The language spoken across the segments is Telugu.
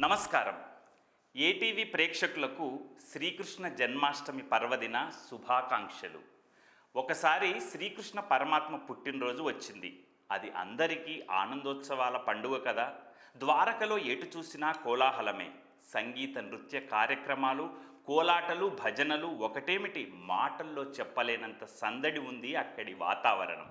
నమస్కారం. ఏటీవీ ప్రేక్షకులకు శ్రీకృష్ణ జన్మాష్టమి పర్వదిన శుభాకాంక్షలు. ఒకసారి శ్రీకృష్ణ పరమాత్మ పుట్టినరోజు వచ్చింది. అది అందరికీ ఆనందోత్సవాల పండుగ కదా. ద్వారకలో ఎటు చూసినా కోలాహలమే. సంగీత నృత్య కార్యక్రమాలు, కోలాటలు, భజనలు ఒకటేమిటి, మాటల్లో చెప్పలేనంత సందడి ఉంది అక్కడి వాతావరణం.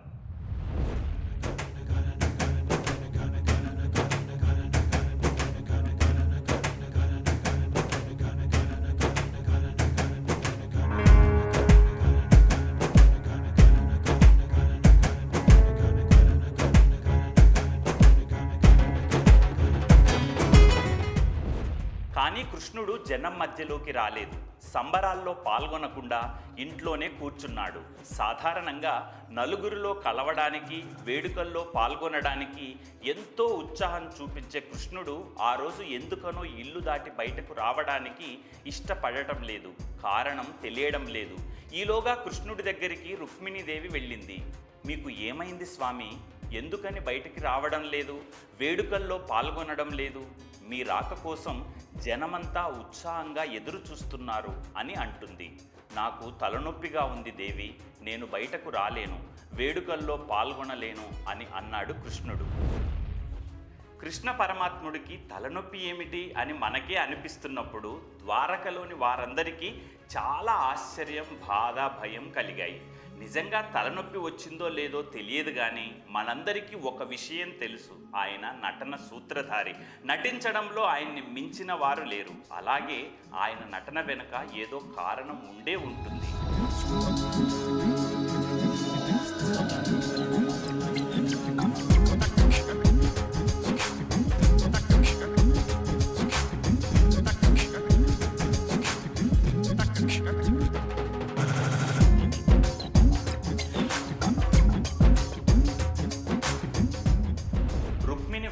కానీ కృష్ణుడు జనం మధ్యలోకి రాలేదు. సంబరాల్లో పాల్గొనకుండా ఇంట్లోనే కూర్చున్నాడు. సాధారణంగా నలుగురిలో కలవడానికి, వేడుకల్లో పాల్గొనడానికి ఎంతో ఉత్సాహం చూపించే కృష్ణుడు ఆ రోజు ఎందుకనో ఇల్లు దాటి బయటకు రావడానికి ఇష్టపడటం లేదు. కారణం తెలియడం లేదు. ఈలోగా కృష్ణుడి దగ్గరికి రుక్మిణీదేవి వెళ్ళింది. మీకు ఏమైంది స్వామి? ఎందుకని బయటికి రావడం లేదు? వేడుకల్లో పాల్గొనడం లేదు? మీ రాక కోసం జనమంతా ఉత్సాహంగా ఎదురు చూస్తున్నారు అని అంటుంది. నాకు తలనొప్పిగా ఉంది దేవి, నేను బయటకు రాలేను, వేడుకల్లో పాల్గొనలేను అని అన్నాడు కృష్ణుడు. కృష్ణ పరమాత్ముడికి తలనొప్పి ఏమిటి అని మనకే అనిపిస్తున్నప్పుడు ద్వారకలోని వారందరికీ చాలా ఆశ్చర్యం, బాధ, భయం కలిగాయి. నిజంగా తలనొప్పి వచ్చిందో లేదో తెలియదు, కానీ మనందరికీ ఒక విషయం తెలుసు, ఆయన నటన సూత్రధారి. నటించడంలో ఆయన్ని మించిన వారు లేరు. అలాగే ఆయన నటన వెనుక ఏదో కారణం ఉండే ఉంటుంది.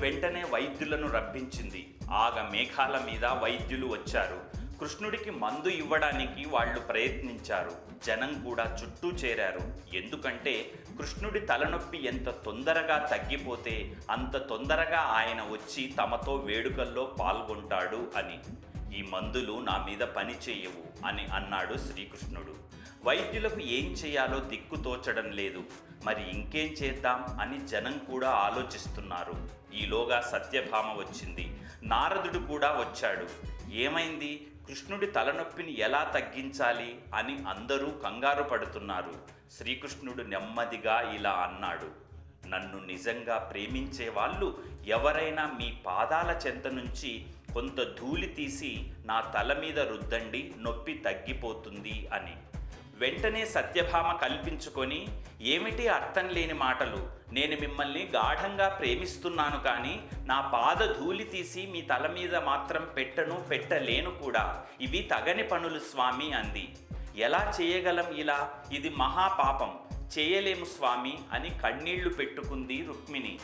వెంటనే వైద్యులను రప్పించింది. ఆగ మేఘాల మీద వైద్యులు వచ్చారు. కృష్ణుడికి మందు ఇవ్వడానికి వాళ్ళు ప్రయత్నించారు. జనం కూడా చుట్టూ చేరారు. ఎందుకంటే కృష్ణుడి తలనొప్పి ఎంత తొందరగా తగ్గిపోతే అంత తొందరగా ఆయన వచ్చి తమతో వేడుకల్లో పాల్గొంటాడు అని. ఈ మందులు నా మీద పని చేయవు అని అన్నాడు శ్రీకృష్ణుడు. వైద్యులకు ఏం చేయాలో దిక్కు తోచడం లేదు. మరి ఇంకేం చేద్దాం అని జనం కూడా ఆలోచిస్తున్నారు. ఈలోగా సత్యభామ వచ్చింది. నారదుడు కూడా వచ్చాడు. ఏమైంది? కృష్ణుడి తలనొప్పిని ఎలా తగ్గించాలి అని అందరూ కంగారు పడుతున్నారు. శ్రీకృష్ణుడు నెమ్మదిగా ఇలా అన్నాడు, నన్ను నిజంగా ప్రేమించే వాళ్ళు ఎవరైనా మీ పాదాల చెంత నుంచి కొంత ధూళి తీసి నా తల మీద రుద్దండి, నొప్పి తగ్గిపోతుంది అని. వెంటనే సత్యభామ కల్పించుకొని, ఏమిటి అర్థం లేని మాటలు? నేను మిమ్మల్ని గాఢంగా ప్రేమిస్తున్నాను, కానీ నా పాద ధూళి తీసి మీ తల మీద మాత్రం పెట్టలేను కూడా. ఇవి తగని పనులు స్వామి అంది. ఎలా చేయగలం ఇలా? ఇది మహాపాపం, చేయలేము స్వామి అని కన్నీళ్లు పెట్టుకుంది రుక్మిణి.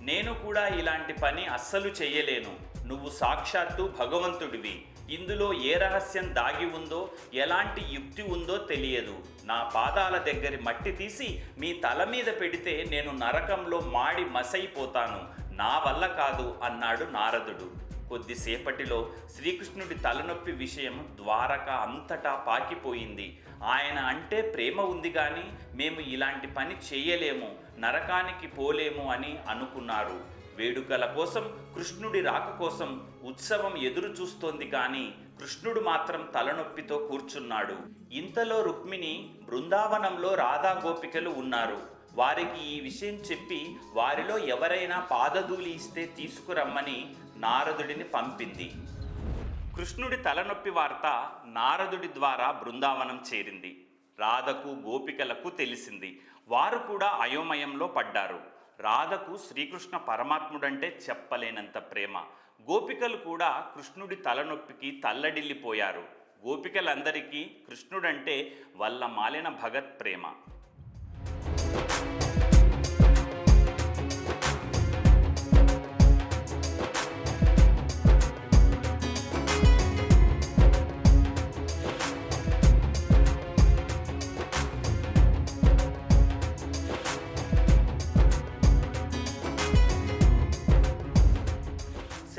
నేను కూడా ఇలాంటి పని అస్సలు చేయలేను. నువ్వు సాక్షాత్తు భగవంతుడివి. ఇందులో ఏ రహస్యం దాగి ఉందో, ఎలాంటి యుక్తి ఉందో తెలియదు. నా పాదాల దగ్గరి మట్టి తీసి మీ తల మీద పెడితే నేను నరకంలో మాడి మసైపోతాను. నా వల్ల కాదు అన్నాడు నారదుడు. కొద్దిసేపటిలో శ్రీకృష్ణుడి తలనొప్పి విషయం ద్వారక అంతటా పాకిపోయింది. ఆయన అంటే ప్రేమ ఉంది, కానీ మేము ఇలాంటి పని చేయలేము, నరకానికి పోలేము అని అనుకున్నారు. వేడుకల కోసం, కృష్ణుడి రాక కోసం ఉత్సవం ఎదురు చూస్తోంది, కానీ కృష్ణుడు మాత్రం తలనొప్పితో కూర్చున్నాడు. ఇంతలో రుక్మిణి బృందావనంలో రాధా గోపికలు ఉన్నారు. వారికి ఈ విషయం చెప్పి వారిలో ఎవరైనా పాదధూళి ఇస్తే తీసుకురమ్మని నారదుడిని పంపింది. కృష్ణుడి తలనొప్పి వార్త నారదుడి ద్వారా బృందావనం చేరింది. రాధకు, గోపికలకు తెలిసింది. వారు కూడా అయోమయంలో పడ్డారు. రాధకు శ్రీకృష్ణ పరమాత్ముడంటే చెప్పలేనంత ప్రేమ. గోపికలు కూడా కృష్ణుడి తలనొప్పికి తల్లడిల్లిపోయారు. గోపికలందరికీ కృష్ణుడంటే వల్ల మాలిన భగత్ ప్రేమ.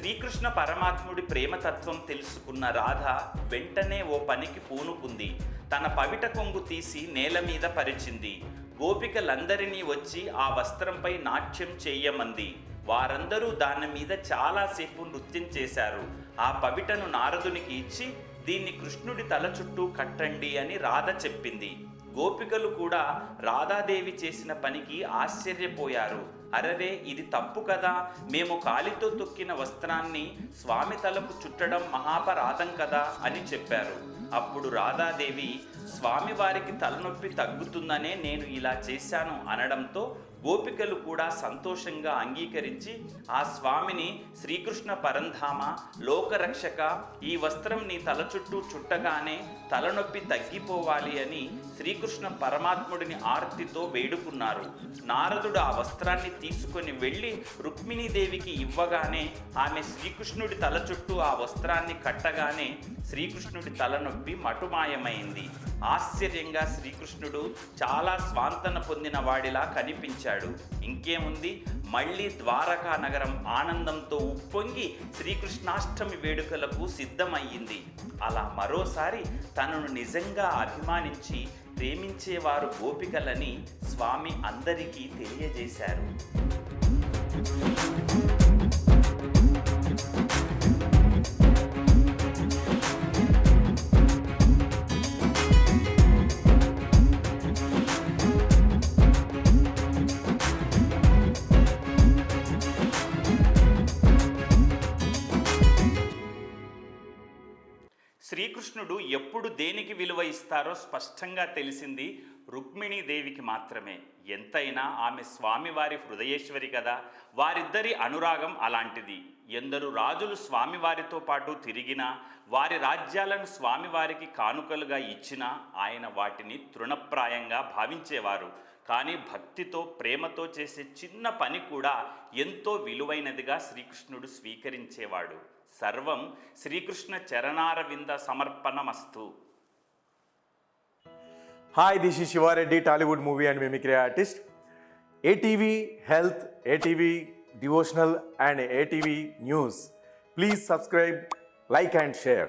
శ్రీకృష్ణ పరమాత్ముడి ప్రేమతత్వం తెలుసుకున్న రాధ వెంటనే ఓ పనికి పూనుకుంది. తన పవిట కొంగు తీసి నేల మీద పరిచింది. గోపికలందరినీ వచ్చి ఆ వస్త్రంపై నాట్యం చేయమంది. వారందరూ దాని మీద చాలాసేపు నృత్యం చేశారు. ఆ పవిటను నారదునికి ఇచ్చి దీన్ని కృష్ణుడి తల చుట్టూ కట్టండి అని రాధ చెప్పింది. గోపికలు కూడా రాధాదేవి చేసిన పనికి ఆశ్చర్యపోయారు. అరరే, ఇది తప్పు కదా, మేము కాలితో తొక్కిన వస్త్రాన్ని స్వామి తలకు చుట్టడం మహాపరాధం కదా అని చెప్పారు. అప్పుడు రాధాదేవి స్వామివారికి తలనొప్పి తగ్గుతుందనే నేను ఇలా చేశాను అనడంతో గోపికలు కూడా సంతోషంగా అంగీకరించి ఆ స్వామిని శ్రీకృష్ణ పరంధామ, లోకరక్షక, ఈ వస్త్రం నీ తల చుట్టూ చుట్టగానే తలనొప్పి తగ్గిపోవాలి అని శ్రీకృష్ణ పరమాత్ముడిని ఆర్తితో వేడుకున్నారు. నారదుడు ఆ వస్త్రాన్ని తీసుకొని వెళ్ళి రుక్మిణీదేవికి ఇవ్వగానే ఆమె శ్రీకృష్ణుడి తల చుట్టూ ఆ వస్త్రాన్ని కట్టగానే శ్రీకృష్ణుడి తలనొప్పి మటుమాయమైంది. ఆశ్చర్యంగా శ్రీకృష్ణుడు చాలా స్వాంతన పొందిన వాడిలా కనిపించాడు. ఇంకేముంది, మళ్ళీ ద్వారకా నగరం ఆనందంతో ఉప్పొంగి శ్రీకృష్ణాష్టమి వేడుకలకు సిద్ధమయ్యింది. అలా మరోసారి తనను నిజంగా అభిమానించి ప్రేమించేవారు గోపికలని స్వామి అందరికీ తెలియజేశారు. శ్రీకృష్ణుడు ఎప్పుడు దేనికి విలువ ఇస్తారో స్పష్టంగా తెలిసింది రుక్మిణీదేవికి మాత్రమే. ఎంతైనా ఆమె స్వామివారి హృదయేశ్వరి కదా. వారిద్దరి అనురాగం అలాంటిది. ఎందరు రాజులు స్వామివారితో పాటు తిరిగినా, వారి రాజ్యాలను స్వామివారికి కానుకలుగా ఇచ్చినా ఆయన వాటిని తృణప్రాయంగా భావించేవారు. కానీ భక్తితో, ప్రేమతో చేసే చిన్న పని కూడా ఎంతో విలువైనదిగా శ్రీకృష్ణుడు స్వీకరించేవాడు. సర్వం Srikrishna Charanaravinda సమర్పణమస్తు. Hi, this is Shiva Reddy, Tollywood movie and mimicry artist. ATV Health, ATV Devotional and ATV News. Please subscribe, like and share.